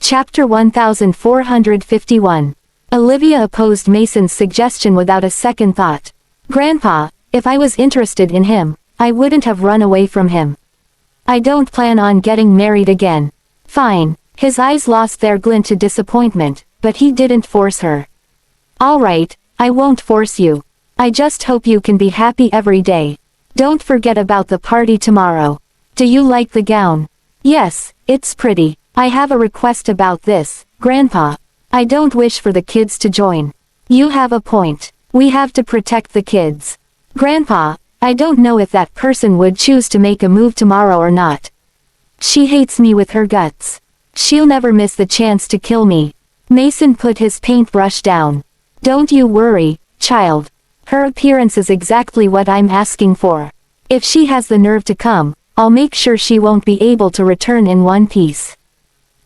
Chapter 1451. Olivia opposed Mason's suggestion without a second thought. Grandpa, if I was interested in him, I wouldn't have run away from him. I don't plan on getting married again. Fine. His eyes lost their glint to disappointment, but he didn't force her. All right, I won't force you. I just hope you can be happy every day. Don't forget about the party tomorrow. Do you like the gown? Yes, it's pretty. I have a request about this, Grandpa. I don't wish for the kids to join. You have a point. We have to protect the kids. Grandpa, I don't know if that person would choose to make a move tomorrow or not. She hates me with her guts. She'll never miss the chance to kill me. Mason put his paintbrush down. Don't you worry, child. Her appearance is exactly what I'm asking for. If she has the nerve to come, I'll make sure she won't be able to return in one piece.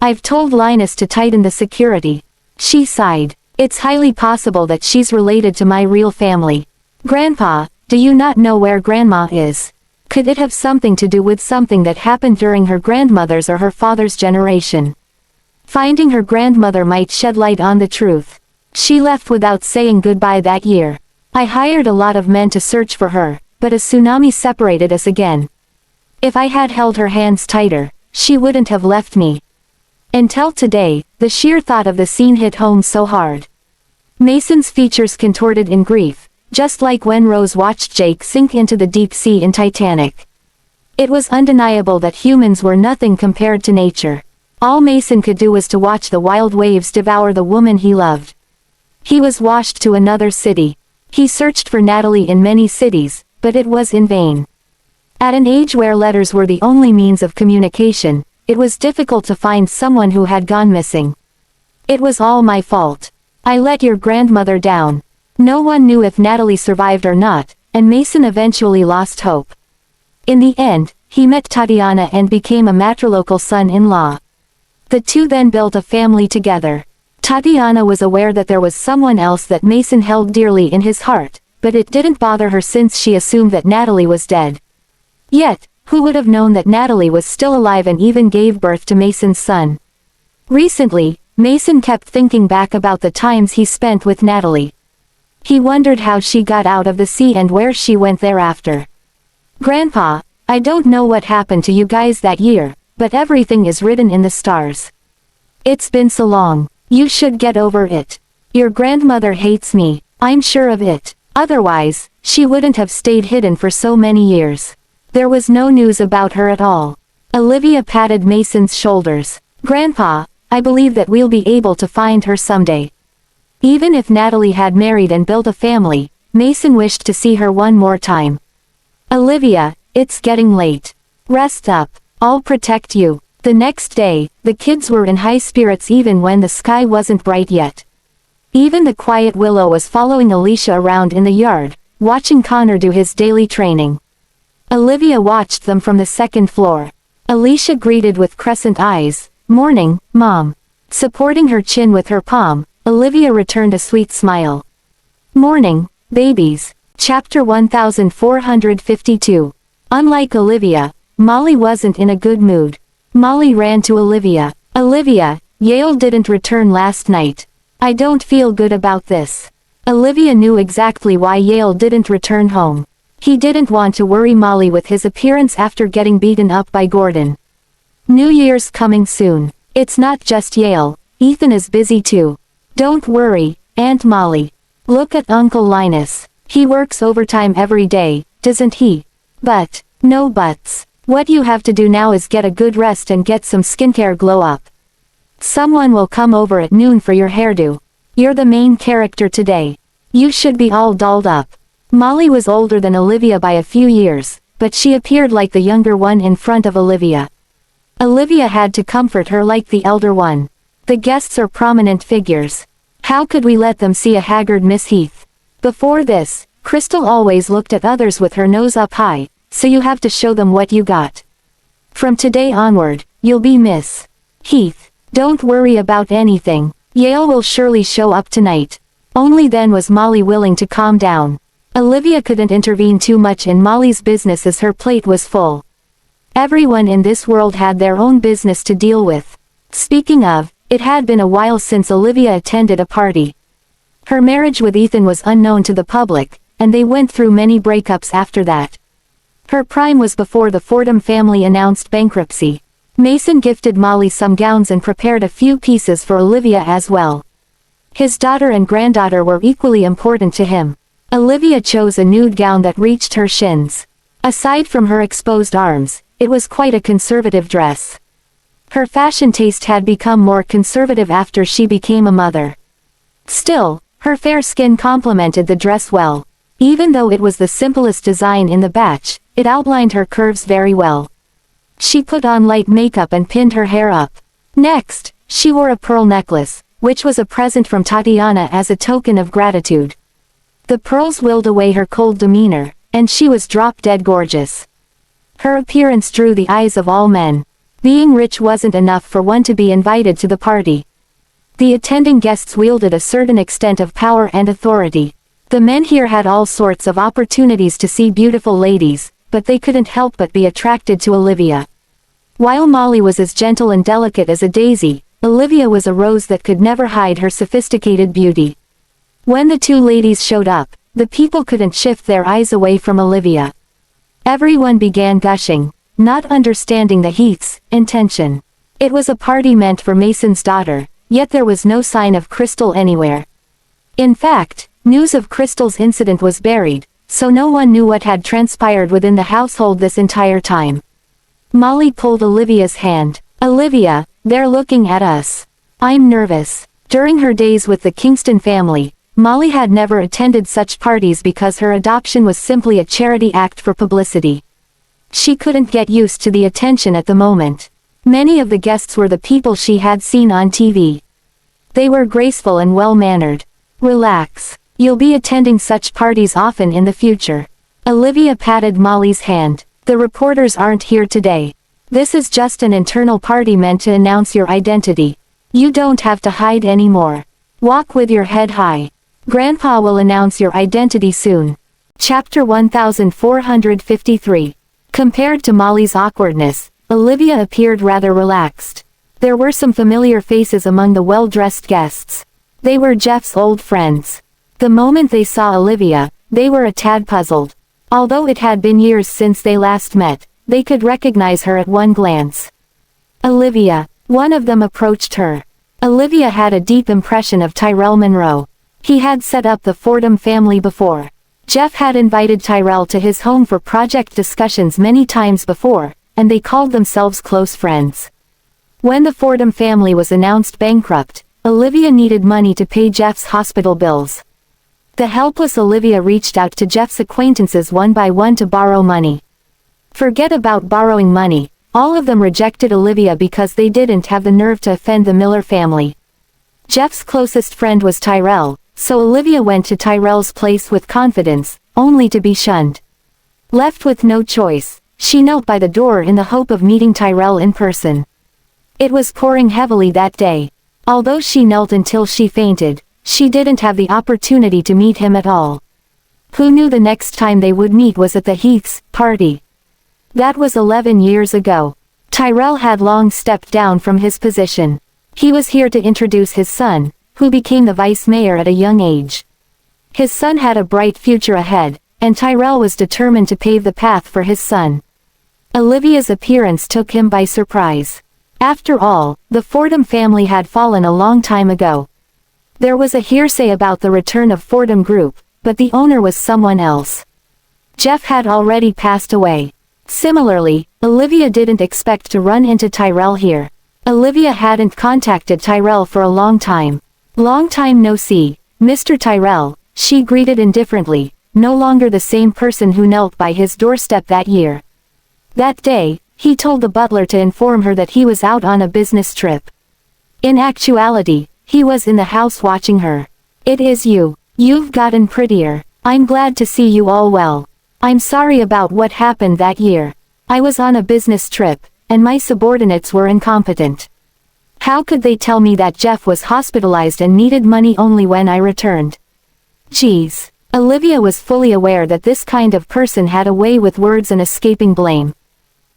I've told Linus to tighten the security. She sighed. It's highly possible that she's related to my real family. Grandpa, do you not know where Grandma is? Could it have something to do with something that happened during her grandmother's or her father's generation? Finding her grandmother might shed light on the truth. She left without saying goodbye that year. I hired a lot of men to search for her, but a tsunami separated us again. If I had held her hands tighter, she wouldn't have left me. Until today, the sheer thought of the scene hit home so hard. Mason's features contorted in grief, just like when Rose watched Jake sink into the deep sea in Titanic. It was undeniable that humans were nothing compared to nature. All Mason could do was to watch the wild waves devour the woman he loved. He was washed to another city. He searched for Natalie in many cities, but it was in vain. At an age where letters were the only means of communication, it was difficult to find someone who had gone missing. It was all my fault. I let your grandmother down. No one knew if Natalie survived or not, and Mason eventually lost hope. In the end, he met Tatiana and became a matrilocal son-in-law. The two then built a family together. Tatiana was aware that there was someone else that Mason held dearly in his heart, but it didn't bother her since she assumed that Natalie was dead. Yet, who would have known that Natalie was still alive and even gave birth to Mason's son? Recently, Mason kept thinking back about the times he spent with Natalie. He wondered how she got out of the sea and where she went thereafter. Grandpa, I don't know what happened to you guys that year, but everything is written in the stars. It's been so long. You should get over it. Your grandmother hates me, I'm sure of it. Otherwise, she wouldn't have stayed hidden for so many years. There was no news about her at all. Olivia patted Mason's shoulders. Grandpa, I believe that we'll be able to find her someday. Even if Natalie had married and built a family, Mason wished to see her one more time. Olivia, it's getting late. Rest up. I'll protect you. The next day, the kids were in high spirits even when the sky wasn't bright yet. Even the quiet Willow was following Alicia around in the yard, watching Connor do his daily training. Olivia watched them from the second floor. Alicia greeted with crescent eyes, "Morning, Mom." Supporting her chin with her palm, Olivia returned a sweet smile. Morning, babies. Chapter 1452. Unlike Olivia, Molly wasn't in a good mood. Molly ran to Olivia. Olivia, Yale didn't return last night. I don't feel good about this. Olivia knew exactly why Yale didn't return home. He didn't want to worry Molly with his appearance after getting beaten up by Gordon. New Year's coming soon. It's not just Yale, Ethan is busy too. Don't worry, Aunt Molly. Look at Uncle Linus. He works overtime every day, doesn't he? But, no buts. What you have to do now is get a good rest and get some skincare glow up. Someone will come over at noon for your hairdo. You're the main character today. You should be all dolled up. Molly was older than Olivia by a few years, but she appeared like the younger one in front of Olivia. Olivia had to comfort her like the elder one. The guests are prominent figures. How could we let them see a haggard Miss Heath? Before this, Crystal always looked at others with her nose up high, so you have to show them what you got. From today onward, you'll be Miss Heath. Don't worry about anything. Yale will surely show up tonight. Only then was Molly willing to calm down. Olivia couldn't intervene too much in Molly's business as her plate was full. Everyone in this world had their own business to deal with. Speaking of, It had been a while since Olivia attended a party. Her marriage with Ethan was unknown to the public, and they went through many breakups after that. Her prime was before the Fordham family announced bankruptcy. Mason gifted Molly some gowns and prepared a few pieces for Olivia as well. His daughter and granddaughter were equally important to him. Olivia chose a nude gown that reached her shins. Aside from her exposed arms, it was quite a conservative dress. Her fashion taste had become more conservative after she became a mother. Still, her fair skin complemented the dress well. Even though it was the simplest design in the batch, it outlined her curves very well. She put on light makeup and pinned her hair up. Next, she wore a pearl necklace, which was a present from Tatiana as a token of gratitude. The pearls willed away her cold demeanor, and she was drop-dead gorgeous. Her appearance drew the eyes of all men. Being rich wasn't enough for one to be invited to the party. The attending guests wielded a certain extent of power and authority. The men here had all sorts of opportunities to see beautiful ladies, but they couldn't help but be attracted to Olivia. While Molly was as gentle and delicate as a daisy, Olivia was a rose that could never hide her sophisticated beauty. When the two ladies showed up, the people couldn't shift their eyes away from Olivia. Everyone began gushing, not understanding the Heath's intention. It was a party meant for Mason's daughter, yet there was no sign of Crystal anywhere. In fact, news of Crystal's incident was buried, so no one knew what had transpired within the household this entire time. Molly pulled Olivia's hand. "Olivia, they're looking at us. I'm nervous." During her days with the Kingston family, Molly had never attended such parties because her adoption was simply a charity act for publicity. She couldn't get used to the attention at the moment. Many of the guests were the people she had seen on TV. They were graceful and well-mannered. "Relax. You'll be attending such parties often in the future." Olivia patted Molly's hand. "The reporters aren't here today. This is just an internal party meant to announce your identity. You don't have to hide anymore. Walk with your head high. Grandpa will announce your identity soon." Chapter 1453. Compared to Molly's awkwardness, Olivia appeared rather relaxed. There were some familiar faces among the well-dressed guests. They were Jeff's old friends. The moment they saw Olivia, they were a tad puzzled. Although it had been years since they last met, they could recognize her at one glance. "Olivia," one of them approached her. Olivia had a deep impression of Tyrell Monroe. He had set up the Fordham family before. Jeff had invited Tyrell to his home for project discussions many times before, and they called themselves close friends. When the Fordham family was announced bankrupt, Olivia needed money to pay Jeff's hospital bills. The helpless Olivia reached out to Jeff's acquaintances one by one to borrow money. Forget about borrowing money, all of them rejected Olivia because they didn't have the nerve to offend the Miller family. Jeff's closest friend was Tyrell, so Olivia went to Tyrell's place with confidence, only to be shunned. Left with no choice, she knelt by the door in the hope of meeting Tyrell in person. It was pouring heavily that day. Although she knelt until she fainted, she didn't have the opportunity to meet him at all. Who knew the next time they would meet was at the Heath's party? That was 11 years ago. Tyrell had long stepped down from his position. He was here to introduce his son, who became the vice mayor at a young age. His son had a bright future ahead, and Tyrell was determined to pave the path for his son. Olivia's appearance took him by surprise. After all, the Fordham family had fallen a long time ago. There was a hearsay about the return of Fordham Group, but the owner was someone else. Jeff had already passed away. Similarly, Olivia didn't expect to run into Tyrell here. Olivia hadn't contacted Tyrell for a long time. "Long time no see, Mr. Tyrell," she greeted indifferently, no longer the same person who knelt by his doorstep that year. That day, he told the butler to inform her that he was out on a business trip. In actuality, he was in the house watching her. "It is you. You've gotten prettier. I'm glad to see you all well. I'm sorry about what happened that year. I was on a business trip, and my subordinates were incompetent. How could they tell me that Jeff was hospitalized and needed money only when I returned?" Geez. Olivia was fully aware that this kind of person had a way with words and escaping blame.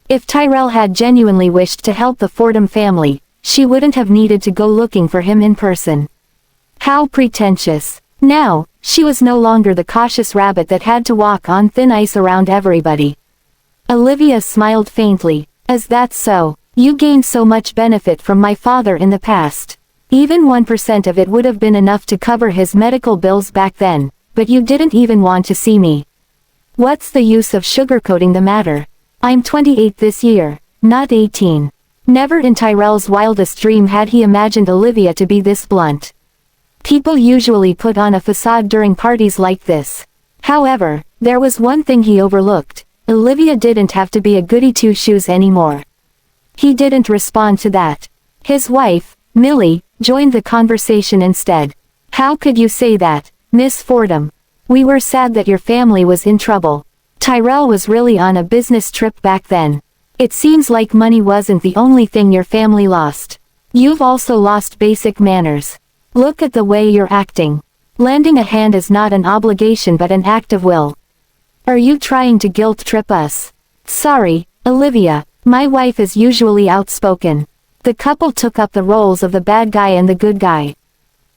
If Tyrell had genuinely wished to help the Fordham family, she wouldn't have needed to go looking for him in person. How pretentious. Now, she was no longer the cautious rabbit that had to walk on thin ice around everybody. Olivia smiled faintly. As that's so, you gained so much benefit from my father in the past. Even 1% of it would have been enough to cover his medical bills back then, but you didn't even want to see me. What's the use of sugarcoating the matter? I'm 28 this year, not 18. Never in Tyrell's wildest dream had he imagined Olivia to be this blunt. People usually put on a facade during parties like this. However, there was one thing he overlooked. Olivia didn't have to be a goody two-shoes anymore. He didn't respond to that. His wife, Millie, joined the conversation instead. How could you say that, Miss Fordham? We were sad that your family was in trouble. Tyrell was really on a business trip back then. It seems like money wasn't the only thing your family lost. You've also lost basic manners. Look at the way you're acting. Lending a hand is not an obligation but an act of will. Are you trying to guilt trip us? Sorry, Olivia, my wife is usually outspoken. The couple took up the roles of the bad guy and the good guy.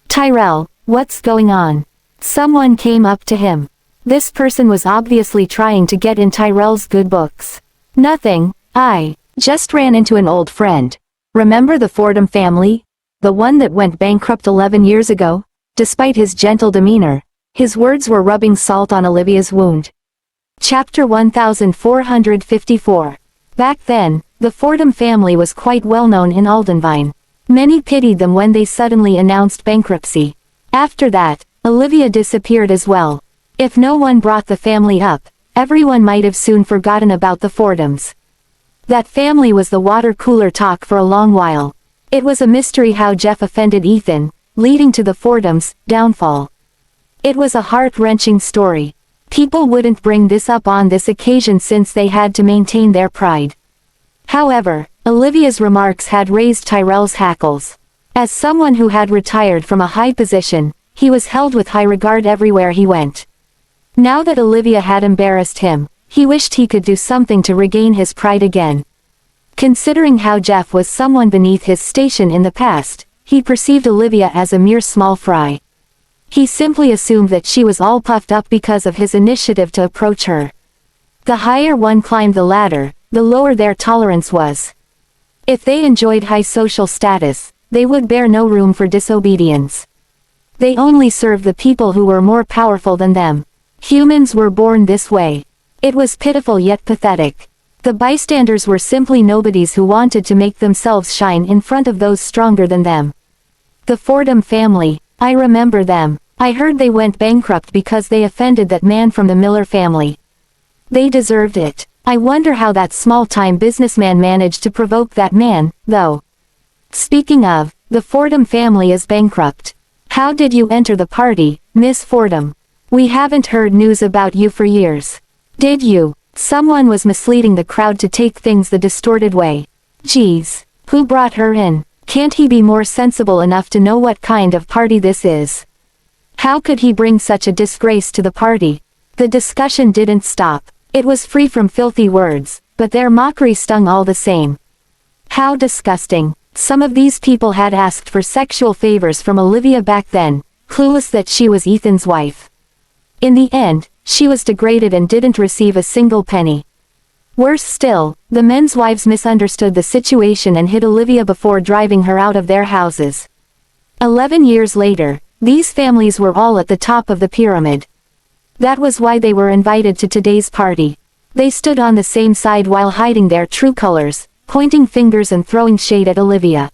Tyrell, what's going on? Someone came up to him. This person was obviously trying to get in Tyrell's good books. Nothing, I just ran into an old friend. Remember the Fordham family? The one that went bankrupt 11 years ago? Despite his gentle demeanor, his words were rubbing salt on Olivia's wound. Chapter 1454. Back then, the Fordham family was quite well known in Aldenvine. Many pitied them when they suddenly announced bankruptcy. After that, Olivia disappeared as well. If no one brought the family up, everyone might have soon forgotten about the Fordhams. That family was the water cooler talk for a long while. It was a mystery how Jeff offended Ethan, leading to the Fordhams' downfall. It was a heart-wrenching story. People wouldn't bring this up on this occasion since they had to maintain their pride. However, Olivia's remarks had raised Tyrell's hackles. As someone who had retired from a high position, he was held with high regard everywhere he went. Now that Olivia had embarrassed him, he wished he could do something to regain his pride again. Considering how Jeff was someone beneath his station in the past, he perceived Olivia as a mere small fry. He simply assumed that she was all puffed up because of his initiative to approach her. The higher one climbed the ladder, the lower their tolerance was. If they enjoyed high social status, they would bear no room for disobedience. They only served the people who were more powerful than them. Humans were born this way. It was pitiful yet pathetic. The bystanders were simply nobodies who wanted to make themselves shine in front of those stronger than them. The Fordham family, I remember them. I heard they went bankrupt because they offended that man from the Miller family. They deserved it. I wonder how that small-time businessman managed to provoke that man, though. Speaking of, the Fordham family is bankrupt. How did you enter the party, Miss Fordham? We haven't heard news about you for years. Did you? Someone was misleading the crowd to take things the distorted way. Geez, who brought her in? Can't he be more sensible enough to know what kind of party this is? How could he bring such a disgrace to the party? The discussion didn't stop. It was free from filthy words, but their mockery stung all the same. How disgusting. Some of these people had asked for sexual favors from Olivia back then, clueless that she was Ethan's wife. In the end, she was degraded and didn't receive a single penny. Worse still, the men's wives misunderstood the situation and hid Olivia before driving her out of their houses. 11 years later, these families were all at the top of the pyramid. That was why they were invited to today's party. They stood on the same side while hiding their true colors, pointing fingers and throwing shade at Olivia.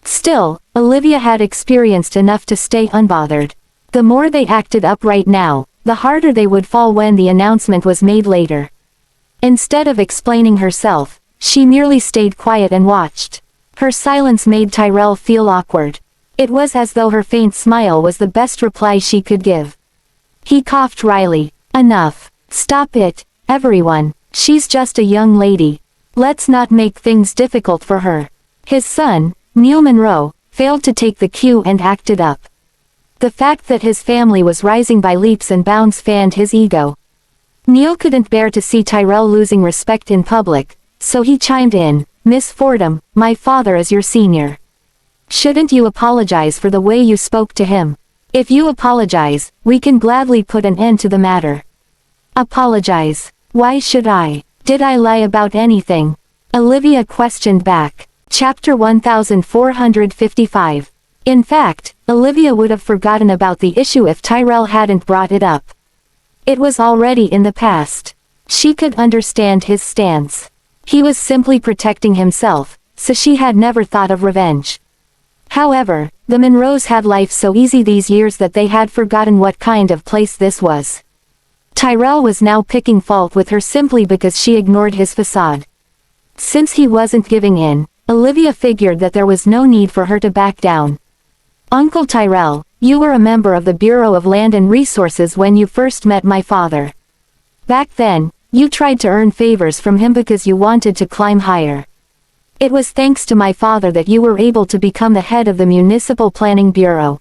Still, Olivia had experienced enough to stay unbothered. The more they acted up right now, the harder they would fall when the announcement was made later. Instead of explaining herself, she merely stayed quiet and watched. Her silence made Tyrell feel awkward. It was as though her faint smile was the best reply she could give. He coughed wryly. Enough. Stop it, everyone. She's just a young lady. Let's not make things difficult for her. His son, Neil Monroe, failed to take the cue and acted up. The fact that his family was rising by leaps and bounds fanned his ego. Neil couldn't bear to see Tyrell losing respect in public, so he chimed in, Miss Fordham, my father is your senior. Shouldn't you apologize for the way you spoke to him? If you apologize, we can gladly put an end to the matter. Apologize? Why should I? Did I lie about anything? Olivia questioned back. Chapter 1455. In fact, Olivia would have forgotten about the issue if Tyrell hadn't brought it up. It was already in the past. She could understand his stance. He was simply protecting himself, so she had never thought of revenge. However, the Monroes had life so easy these years that they had forgotten what kind of place this was. Tyrell was now picking fault with her simply because she ignored his facade. Since he wasn't giving in, Olivia figured that there was no need for her to back down. Uncle Tyrell, you were a member of the Bureau of Land and Resources when you first met my father. Back then, you tried to earn favors from him because you wanted to climb higher. It was thanks to my father that you were able to become the head of the Municipal Planning Bureau.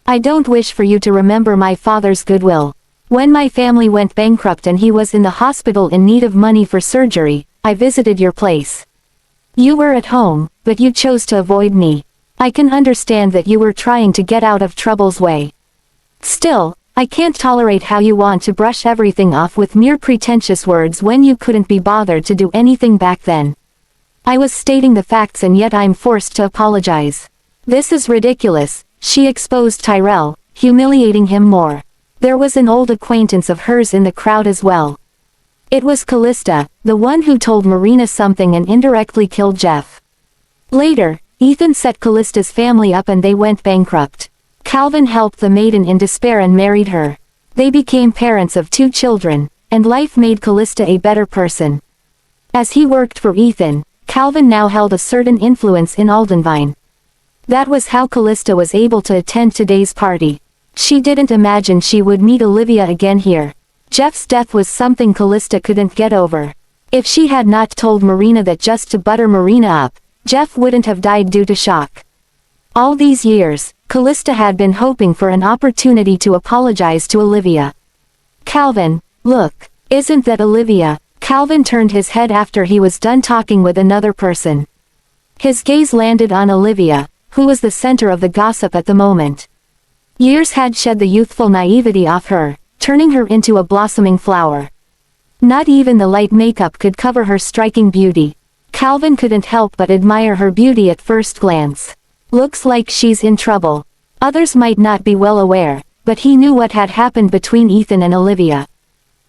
I don't wish for you to remember my father's goodwill. When my family went bankrupt and he was in the hospital in need of money for surgery, I visited your place. You were at home, but you chose to avoid me. I can understand that you were trying to get out of trouble's way. Still, I can't tolerate how you want to brush everything off with mere pretentious words when you couldn't be bothered to do anything back then. I was stating the facts and yet I'm forced to apologize. This is ridiculous, she exposed Tyrell, humiliating him more. There was an old acquaintance of hers in the crowd as well. It was Callista, the one who told Marina something and indirectly killed Jeff. Later, Ethan set Callista's family up and they went bankrupt. Calvin helped the maiden in despair and married her. They became parents of 2 children, and life made Callista a better person. As he worked for Ethan, Calvin now held a certain influence in Aldenvine. That was how Callista was able to attend today's party. She didn't imagine she would meet Olivia again here. Jeff's death was something Callista couldn't get over. If she had not told Marina that just to butter Marina up, Jeff wouldn't have died due to shock. All these years, Callista had been hoping for an opportunity to apologize to Olivia. Calvin, look, isn't that Olivia? Calvin turned his head after he was done talking with another person. His gaze landed on Olivia, who was the center of the gossip at the moment. Years had shed the youthful naivety off her, turning her into a blossoming flower. Not even the light makeup could cover her striking beauty. Calvin couldn't help but admire her beauty at first glance. Looks like she's in trouble. Others might not be well aware, but he knew what had happened between Ethan and Olivia.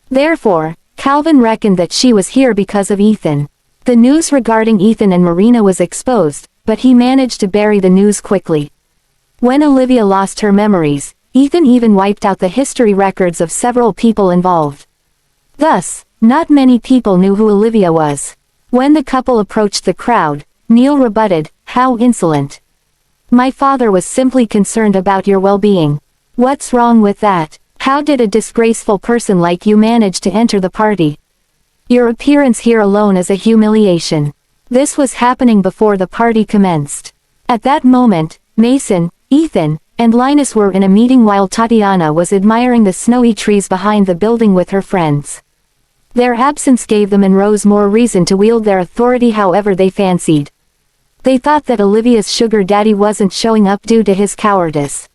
Therefore, Calvin reckoned that she was here because of Ethan. The news regarding Ethan and Marina was exposed, but he managed to bury the news quickly. When Olivia lost her memories, Ethan even wiped out the history records of several people involved. Thus, not many people knew who Olivia was. When the couple approached the crowd, Neil rebutted, "How insolent. My father was simply concerned about your well-being. What's wrong with that? How did a disgraceful person like you manage to enter the party? Your appearance here alone is a humiliation." This was happening before the party commenced. At that moment, Mason, Ethan, and Linus were in a meeting while Tatiana was admiring the snowy trees behind the building with her friends. Their absence gave the Monroes more reason to wield their authority however they fancied. They thought that Olivia's sugar daddy wasn't showing up due to his cowardice.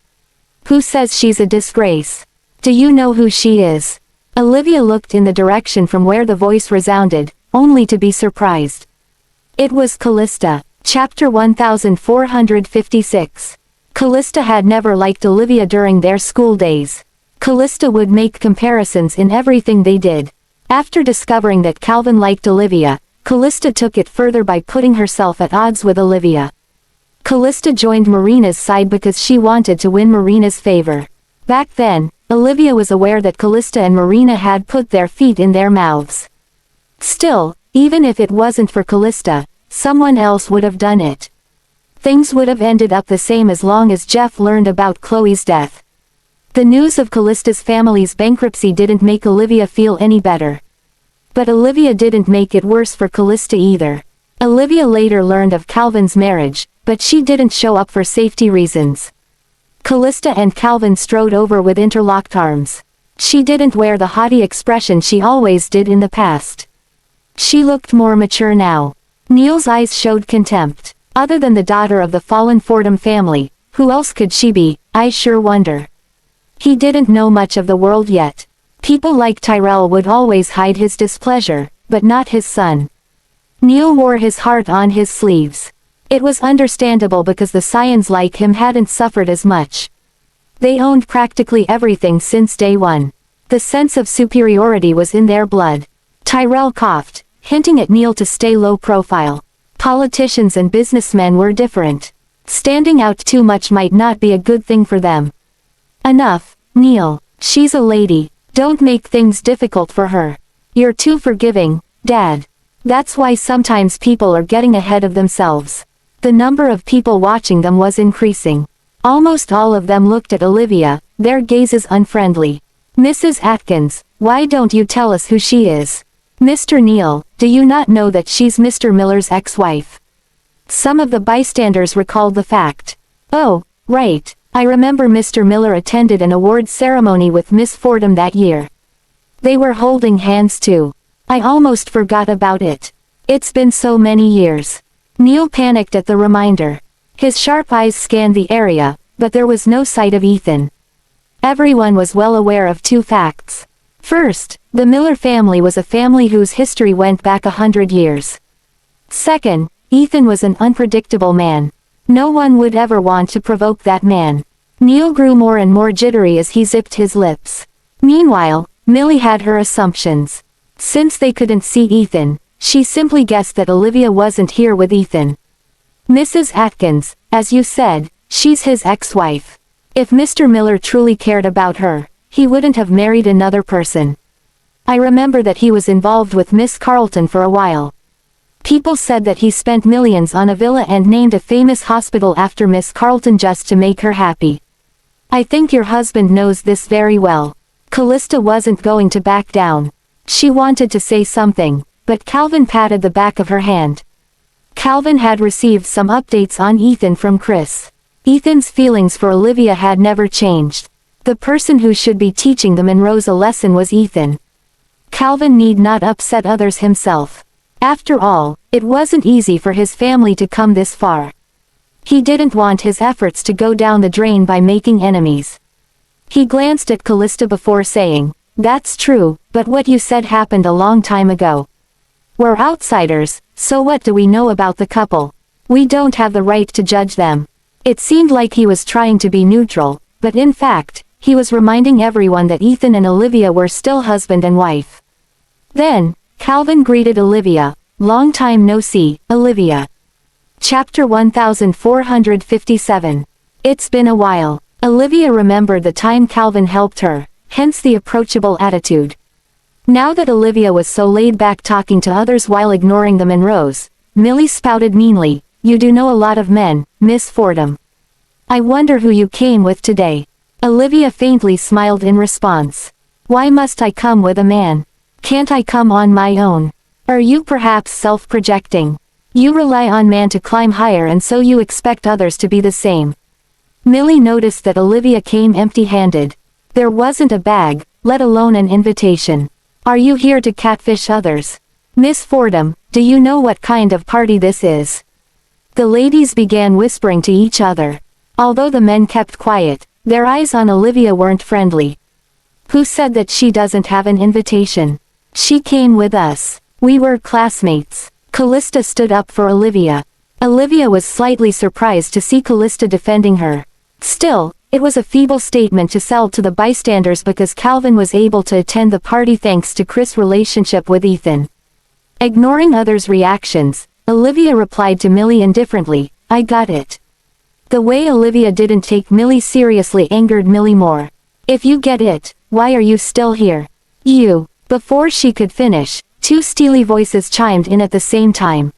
Who says she's a disgrace? Do you know who she is? Olivia looked in the direction from where the voice resounded, only to be surprised. It was Callista. Chapter 1456. Callista had never liked Olivia during their school days. Callista would make comparisons in everything they did. After discovering that Calvin liked Olivia, Callista took it further by putting herself at odds with Olivia. Callista joined Marina's side because she wanted to win Marina's favor. Back then, Olivia was aware that Callista and Marina had put their feet in their mouths. Still, even if it wasn't for Callista, someone else would have done it. Things would have ended up the same as long as Jeff learned about Chloe's death. The news of Callista's family's bankruptcy didn't make Olivia feel any better. But Olivia didn't make it worse for Callista either. Olivia later learned of Calvin's marriage, but she didn't show up for safety reasons. Callista and Calvin strode over with interlocked arms. She didn't wear the haughty expression she always did in the past. She looked more mature now. Neil's eyes showed contempt. Other than the daughter of the fallen Fordham family, who else could she be, I sure wonder. He didn't know much of the world yet. People like Tyrell would always hide his displeasure, but not his son. Neil wore his heart on his sleeves. It was understandable because the Scions like him hadn't suffered as much. They owned practically everything since day one. The sense of superiority was in their blood. Tyrell coughed, hinting at Neil to stay low profile. Politicians and businessmen were different. Standing out too much might not be a good thing for them. Enough, Neil. She's a lady. Don't make things difficult for her. You're too forgiving, Dad. That's why sometimes people are getting ahead of themselves. The number of people watching them was increasing. Almost all of them looked at Olivia, their gazes unfriendly. Mrs. Atkins, why don't you tell us who she is? Mr. Neil, do you not know that she's Mr. Miller's ex-wife? Some of the bystanders recalled the fact. Oh, right, I remember Mr. Miller attended an awards ceremony with Miss Fordham that year. They were holding hands too. I almost forgot about it. It's been so many years. Neil panicked at the reminder. His sharp eyes scanned the area, but there was no sight of Ethan. Everyone was well aware of two facts. First, the Miller family was a family whose history went back 100 years. Second, Ethan was an unpredictable man. No one would ever want to provoke that man. Neil grew more and more jittery as he zipped his lips. Meanwhile, Millie had her assumptions. Since they couldn't see Ethan, she simply guessed that Olivia wasn't here with Ethan. Mrs. Atkins, as you said, she's his ex-wife. If Mr. Miller truly cared about her, he wouldn't have married another person. I remember that he was involved with Miss Carleton for a while. People said that he spent millions on a villa and named a famous hospital after Miss Carleton just to make her happy. I think your husband knows this very well. Callista wasn't going to back down. She wanted to say something, but Calvin patted the back of her hand. Calvin had received some updates on Ethan from Chris. Ethan's feelings for Olivia had never changed. The person who should be teaching the Monroes a lesson was Ethan. Calvin need not upset others himself. After all, it wasn't easy for his family to come this far. He didn't want his efforts to go down the drain by making enemies. He glanced at Callista before saying, "That's true, but what you said happened a long time ago. We're outsiders, so what do we know about the couple? We don't have the right to judge them." It seemed like he was trying to be neutral, but in fact, he was reminding everyone that Ethan and Olivia were still husband and wife. Then, Calvin greeted Olivia. "Long time no see, Olivia." Chapter 1457. It's been a while. Olivia remembered the time Calvin helped her, hence the approachable attitude. Now that Olivia was so laid back talking to others while ignoring the Monroes, Millie spouted meanly, "You do know a lot of men, Miss Fordham. I wonder who you came with today." Olivia faintly smiled in response. "Why must I come with a man? Can't I come on my own? Are you perhaps self-projecting? You rely on man to climb higher and so you expect others to be the same." Millie noticed that Olivia came empty-handed. There wasn't a bag, let alone an invitation. "Are you here to catfish others? Miss Fordham, do you know what kind of party this is?" The ladies began whispering to each other. Although the men kept quiet, their eyes on Olivia weren't friendly. "Who said that she doesn't have an invitation? She came with us. We were classmates." Callista stood up for Olivia. Olivia was slightly surprised to see Callista defending her. Still, it was a feeble statement to sell to the bystanders because Calvin was able to attend the party thanks to Chris' relationship with Ethan. Ignoring others' reactions, Olivia replied to Millie indifferently, "I got it." The way Olivia didn't take Millie seriously angered Millie more. "If you get it, why are you still here? You." Before she could finish, two steely voices chimed in at the same time.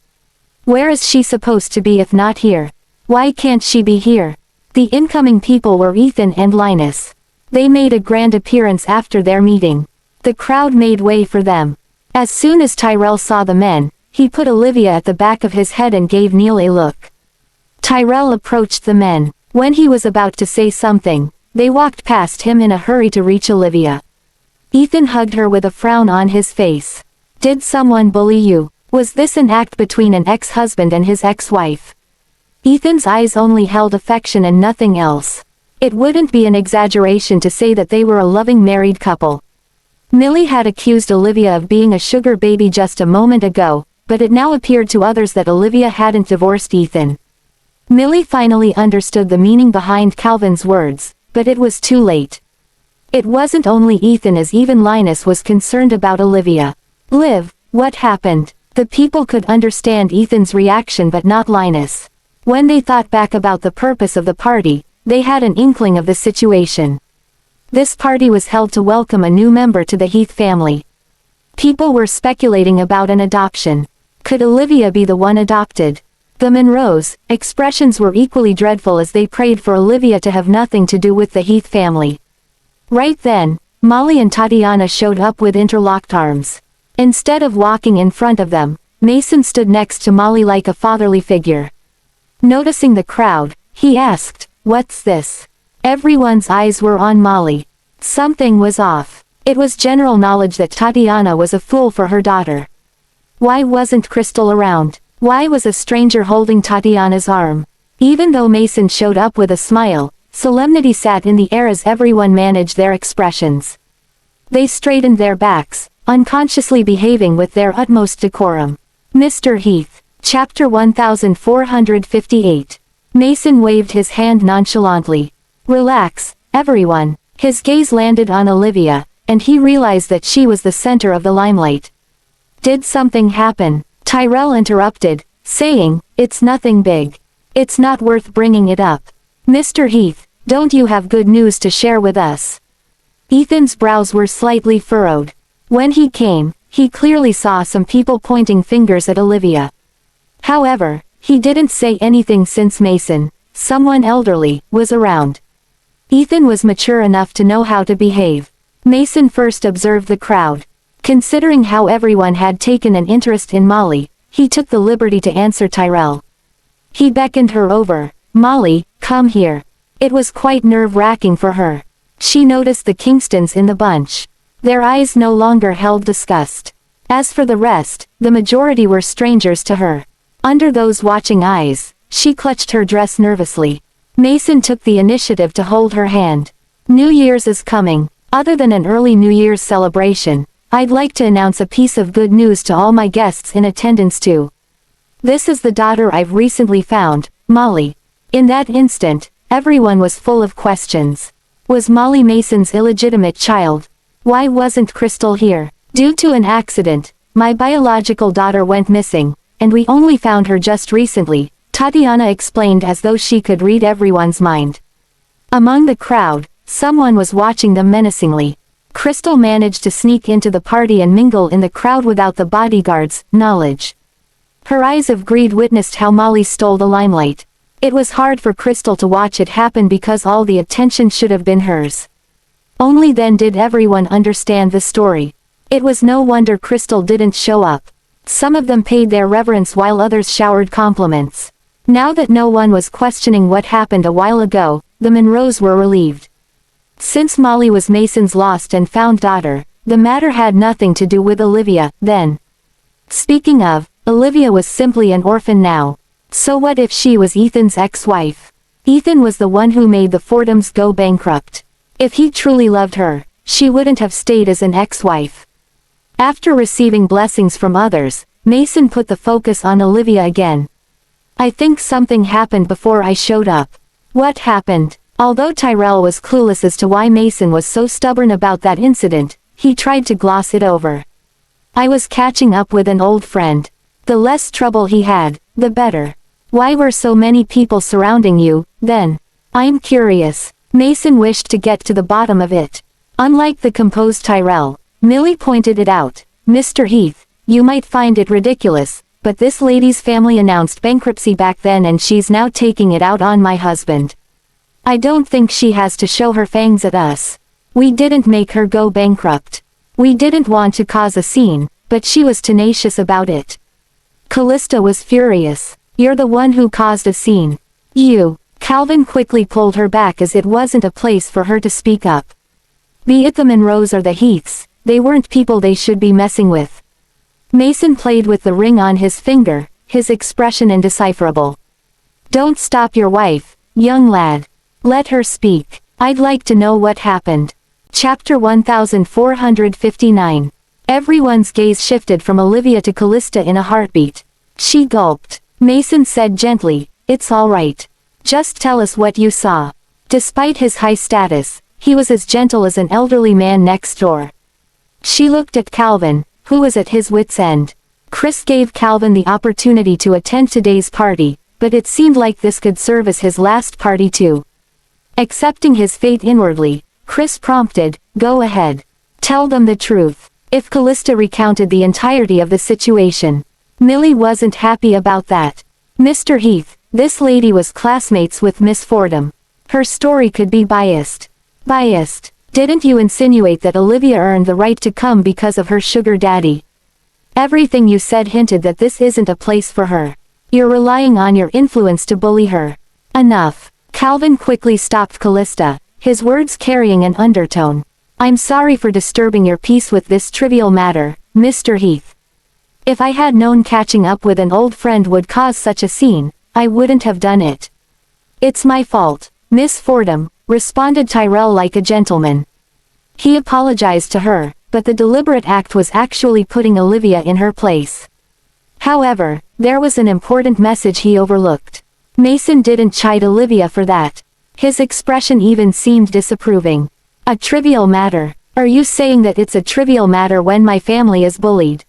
"Where is she supposed to be if not here? Why can't she be here?" The incoming people were Ethan and Linus. They made a grand appearance after their meeting. The crowd made way for them. As soon as Tyrell saw the men, he put Olivia at the back of his head and gave Neil a look. Tyrell approached the men. When he was about to say something, they walked past him in a hurry to reach Olivia. Ethan hugged her with a frown on his face. "Did someone bully you? Was this an act between an ex-husband and his ex-wife?" Ethan's eyes only held affection and nothing else. It wouldn't be an exaggeration to say that they were a loving married couple. Millie had accused Olivia of being a sugar baby just a moment ago, but it now appeared to others that Olivia hadn't divorced Ethan. Millie finally understood the meaning behind Calvin's words, but it was too late. It wasn't only Ethan, as even Linus was concerned about Olivia. Liv, what happened? The people could understand Ethan's reaction but not Linus. When they thought back about the purpose of the party, they had an inkling of the situation. This party was held to welcome a new member to the Heath family. People were speculating about an adoption. Could Olivia be the one adopted? The Monroes' expressions were equally dreadful as they prayed for Olivia to have nothing to do with the Heath family. Right then, Molly and Tatiana showed up with interlocked arms. Instead of walking in front of them, Mason stood next to Molly like a fatherly figure. Noticing the crowd, he asked, "What's this?" Everyone's eyes were on Molly. Something was off. It was general knowledge that Tatiana was a fool for her daughter. Why wasn't Crystal around? Why was a stranger holding Tatiana's arm? Even though Mason showed up with a smile, solemnity sat in the air as everyone managed their expressions. They straightened their backs, unconsciously behaving with their utmost decorum. Mr. Heath. Chapter 1458. Mason waved his hand nonchalantly. Relax, everyone. His gaze landed on Olivia, and he realized that she was the center of the limelight. Did something happen? Tyrell interrupted, saying, "It's nothing big. It's not worth bringing it up. Mr. Heath, don't you have good news to share with us?" Ethan's brows were slightly furrowed. When he came, he clearly saw some people pointing fingers at Olivia. However, he didn't say anything since Mason, someone elderly, was around. Ethan was mature enough to know how to behave. Mason first observed the crowd. Considering how everyone had taken an interest in Molly, he took the liberty to answer Tyrell. He beckoned her over. "Molly, come here." It was quite nerve-wracking for her. She noticed the Kingstons in the bunch. Their eyes no longer held disgust. As for the rest, the majority were strangers to her. Under those watching eyes, she clutched her dress nervously. Mason took the initiative to hold her hand. "New Year's is coming. Other than an early New Year's celebration, I'd like to announce a piece of good news to all my guests in attendance too. This is the daughter I've recently found, Molly." In that instant, everyone was full of questions. Was Molly Mason's illegitimate child? Why wasn't Crystal here? Due to an accident, my biological daughter went missing, and we only found her just recently, Tatiana explained as though she could read everyone's mind. Among the crowd, someone was watching them menacingly. Crystal managed to sneak into the party and mingle in the crowd without the bodyguard's knowledge. Her eyes of greed witnessed how Molly stole the limelight. It was hard for Crystal to watch it happen because all the attention should have been hers. Only then did everyone understand the story. It was no wonder Crystal didn't show up. Some of them paid their reverence while others showered compliments. Now that no one was questioning what happened a while ago, the Monroes were relieved. Since Molly was Mason's lost and found daughter, the matter had nothing to do with Olivia, then. Speaking of, Olivia was simply an orphan now. So what if she was Ethan's ex-wife? Ethan was the one who made the Fordhams go bankrupt. If he truly loved her, she wouldn't have stayed as an ex-wife. After receiving blessings from others, Mason put the focus on Olivia again. "I think something happened before I showed up." What happened? Although Tyrell was clueless as to why Mason was so stubborn about that incident, he tried to gloss it over. "I was catching up with an old friend. The less trouble he had, the better." "Why were so many people surrounding you, then?" "I'm curious." Mason wished to get to the bottom of it. Unlike the composed Tyrell, Millie pointed it out. "Mr. Heath, you might find it ridiculous, but this lady's family announced bankruptcy back then and she's now taking it out on my husband. I don't think she has to show her fangs at us. We didn't make her go bankrupt. We didn't want to cause a scene, but she was tenacious about it." Callista was furious. "You're the one who caused a scene. You." Calvin quickly pulled her back as it wasn't a place for her to speak up. Be it the Monroes or the Heaths, they weren't people they should be messing with. Mason played with the ring on his finger, his expression indecipherable. Don't stop your wife, young lad. Let her speak. I'd like to know what happened. Chapter 1459. Everyone's gaze shifted from Olivia to Callista in a heartbeat. She gulped. Mason said gently, "It's all right. Just tell us what you saw." Despite his high status, he was as gentle as an elderly man next door. She looked at Calvin, who was at his wits' end. Chris gave Calvin the opportunity to attend today's party, but it seemed like this could serve as his last party too. Accepting his fate inwardly, Chris prompted, "Go ahead. Tell them the truth." If Callista recounted the entirety of the situation, Millie wasn't happy about that. "Mr. Heath, this lady was classmates with Miss Fordham. Her story could be biased." "Biased? Didn't you insinuate that Olivia earned the right to come because of her sugar daddy?" "Everything you said hinted that this isn't a place for her. You're relying on your influence to bully her." "Enough." Calvin quickly stopped Callista, his words carrying an undertone. "I'm sorry for disturbing your peace with this trivial matter, Mr. Heath. If I had known catching up with an old friend would cause such a scene, I wouldn't have done it." "It's my fault, Miss Fordham," responded Tyrell like a gentleman. He apologized to her, but the deliberate act was actually putting Olivia in her place. However, there was an important message he overlooked. Mason didn't chide Olivia for that. His expression even seemed disapproving. "A trivial matter? Are you saying that it's a trivial matter when my family is bullied?"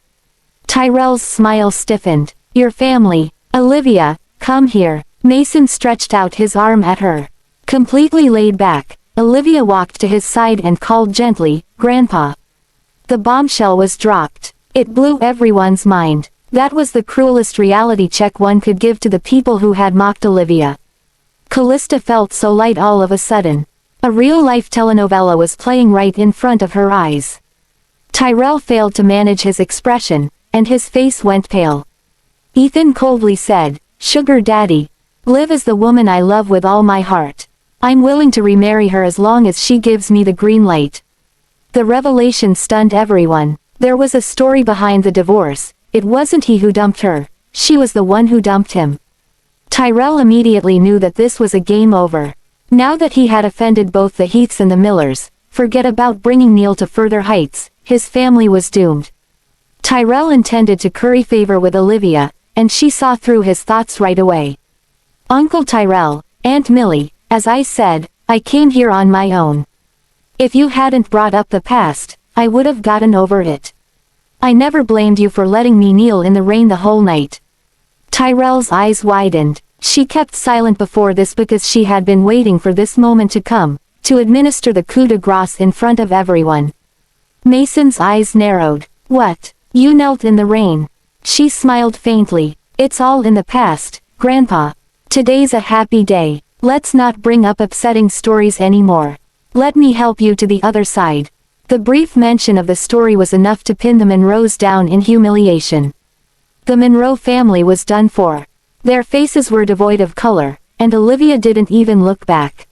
Tyrell's smile stiffened. "Your family? Olivia, come here." Mason stretched out his arm at her. Completely laid back, Olivia walked to his side and called gently, "Grandpa." The bombshell was dropped. It blew everyone's mind. That was the cruelest reality check one could give to the people who had mocked Olivia. Callista felt so light all of a sudden. A real-life telenovela was playing right in front of her eyes. Tyrell failed to manage his expression, and his face went pale. Ethan coldly said, "Sugar daddy. Liv is the woman I love with all my heart. I'm willing to remarry her as long as she gives me the green light." The revelation stunned everyone. There was a story behind the divorce. It wasn't he who dumped her, she was the one who dumped him. Tyrell immediately knew that this was a game over. Now that he had offended both the Heaths and the Millers, forget about bringing Neil to further heights, his family was doomed. Tyrell intended to curry favor with Olivia, and she saw through his thoughts right away. "Uncle Tyrell, Aunt Millie, as I said, I came here on my own. If you hadn't brought up the past, I would have gotten over it. I never blamed you for letting me kneel in the rain the whole night." Tyrell's eyes widened. She kept silent before this because she had been waiting for this moment to come, to administer the coup de grace in front of everyone. Mason's eyes narrowed. "What? You knelt in the rain?" She smiled faintly. "It's all in the past, Grandpa. Today's a happy day. Let's not bring up upsetting stories anymore. Let me help you to the other side." The brief mention of the story was enough to pin the Monroes down in humiliation. The Monroe family was done for. Their faces were devoid of color, and Olivia didn't even look back.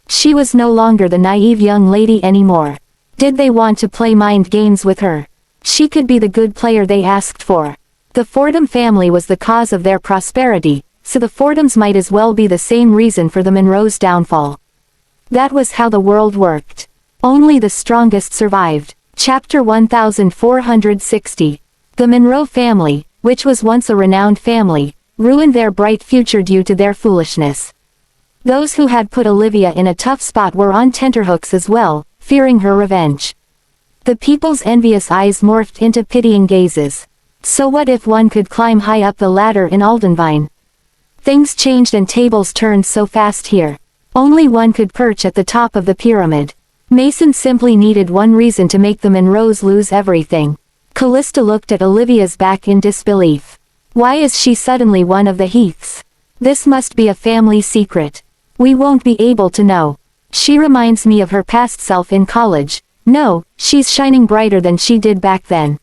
She was no longer the naive young lady anymore. Did they want to play mind games with her? She could be the good player they asked for. The Fordham family was the cause of their prosperity, so the Fordhams might as well be the same reason for the Monroes' downfall. That was how the world worked. Only the strongest survived. Chapter 1460. The Monroe family, which was once a renowned family, ruined their bright future due to their foolishness. Those who had put Olivia in a tough spot were on tenterhooks as well, fearing her revenge. The people's envious eyes morphed into pitying gazes. So what if one could climb high up the ladder in Aldenvine? Things changed and tables turned so fast here. Only one could perch at the top of the pyramid. Mason simply needed one reason to make the Monroes lose everything. Callista looked at Olivia's back in disbelief. Why is she suddenly one of the Heaths? This must be a family secret. We won't be able to know. She reminds me of her past self in college. No, she's shining brighter than she did back then.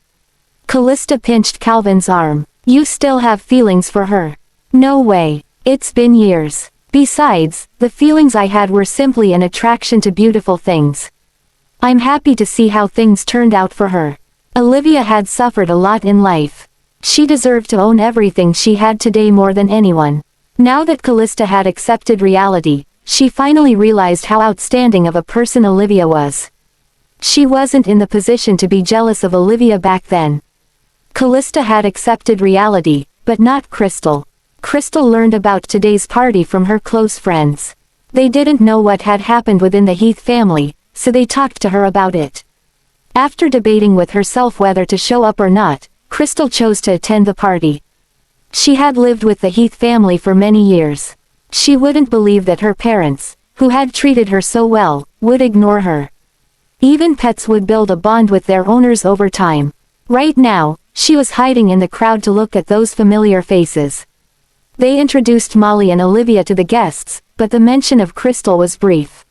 Callista pinched Calvin's arm. You still have feelings for her? No way. It's been years. Besides, the feelings I had were simply an attraction to beautiful things. I'm happy to see how things turned out for her. Olivia had suffered a lot in life. She deserved to own everything she had today more than anyone. Now that Callista had accepted reality, she finally realized how outstanding of a person Olivia was. She wasn't in the position to be jealous of Olivia back then. Callista had accepted reality, but not Crystal. Crystal learned about today's party from her close friends. They didn't know what had happened within the Heath family, so they talked to her about it. After debating with herself whether to show up or not, Crystal chose to attend the party. She had lived with the Heath family for many years. She wouldn't believe that her parents, who had treated her so well, would ignore her. Even pets would build a bond with their owners over time. Right now, she was hiding in the crowd to look at those familiar faces. They introduced Molly and Olivia to the guests, but the mention of Crystal was brief.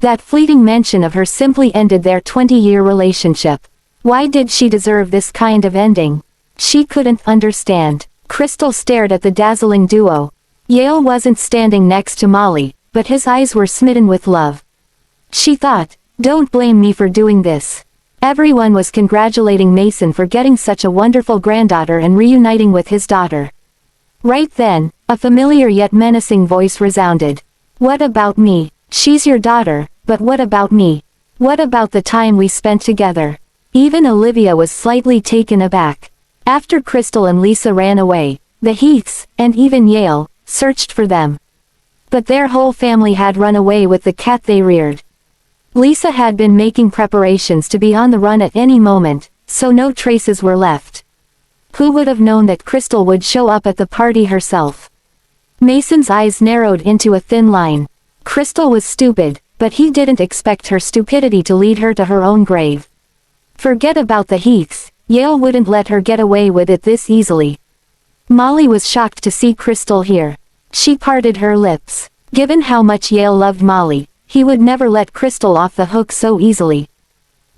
That fleeting mention of her simply ended their 20-year relationship. Why did she deserve this kind of ending? She couldn't understand. Crystal stared at the dazzling duo. Yale wasn't standing next to Molly, but his eyes were smitten with love. She thought, don't blame me for doing this. Everyone was congratulating Mason for getting such a wonderful granddaughter and reuniting with his daughter. Right then, a familiar yet menacing voice resounded. What about me? She's your daughter, but what about me? What about the time we spent together? Even Olivia was slightly taken aback. After Crystal and Lisa ran away, the Heaths, and even Yale, searched for them. But their whole family had run away with the cat they reared. Lisa had been making preparations to be on the run at any moment, so no traces were left. Who would have known that Crystal would show up at the party herself? Mason's eyes narrowed into a thin line. Crystal was stupid, but he didn't expect her stupidity to lead her to her own grave. Forget about the Heaths, Yale wouldn't let her get away with it this easily. Molly was shocked to see Crystal here. She parted her lips. Given how much Yale loved Molly, he would never let Crystal off the hook so easily.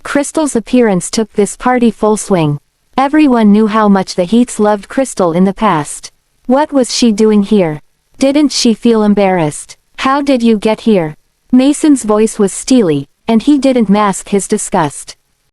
Crystal's appearance took this party full swing. Everyone knew how much the Heaths loved Crystal in the past. What was she doing here? Didn't she feel embarrassed? How did you get here? Mason's voice was steely, and he didn't mask his disgust.